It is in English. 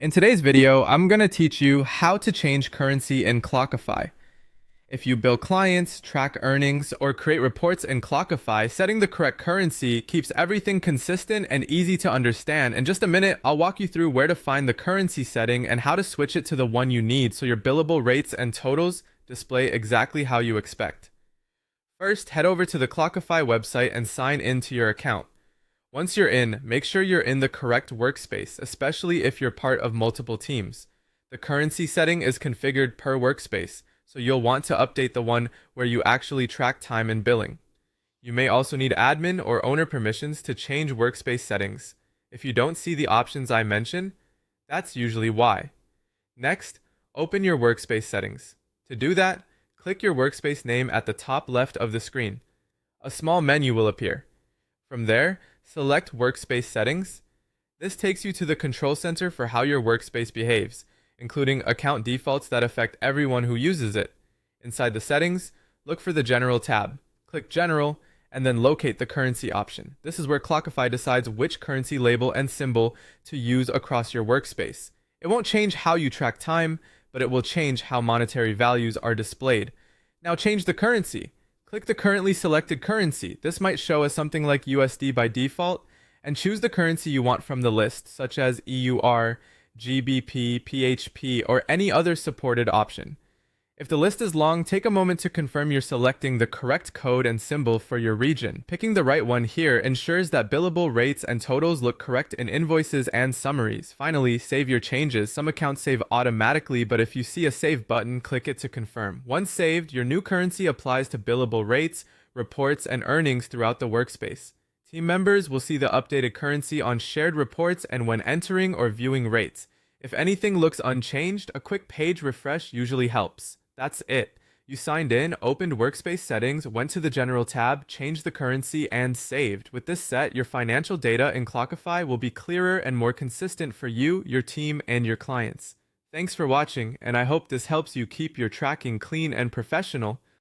In today's video, I'm going to teach you how to change currency in Clockify. If you bill clients, track earnings, or create reports in Clockify, setting the correct currency keeps everything consistent and easy to understand. In just a minute, I'll walk you through where to find the currency setting and how to switch it to the one you need so your billable rates and totals display exactly how you expect. First, head over to the Clockify website and sign in to your account. Once you're in, make sure you're in the correct workspace, especially if you're part of multiple teams. The currency setting is configured per workspace, so you'll want to update the one where you actually track time and billing. You may also need admin or owner permissions to change workspace settings. If you don't see the options I mentioned, that's usually why. Next, open your workspace settings. To do that, click your workspace name at the top left of the screen. A small menu will appear. From there, select Workspace Settings. This takes you to the control center for how your workspace behaves, including account defaults that affect everyone who uses it. Inside the settings, look for the General tab. Click General, and then locate the currency option. This is where Clockify decides which currency label and symbol to use across your workspace. It won't change how you track time, but it will change how monetary values are displayed. Now change the currency. Click the currently selected currency. This might show as something like USD by default, and choose the currency you want from the list, such as EUR, GBP, PHP, or any other supported option. If the list is long, take a moment to confirm you're selecting the correct code and symbol for your region. Picking the right one here ensures that billable rates and totals look correct in invoices and summaries. Finally, save your changes. Some accounts save automatically, but if you see a save button, click it to confirm. Once saved, your new currency applies to billable rates, reports, and earnings throughout the workspace. Team members will see the updated currency on shared reports and when entering or viewing rates. If anything looks unchanged, a quick page refresh usually helps. That's it. You signed in, opened workspace settings, went to the general tab, changed the currency, and saved. With this set, your financial data in Clockify will be clearer and more consistent for you, your team, and your clients. Thanks for watching, and I hope this helps you keep your tracking clean and professional.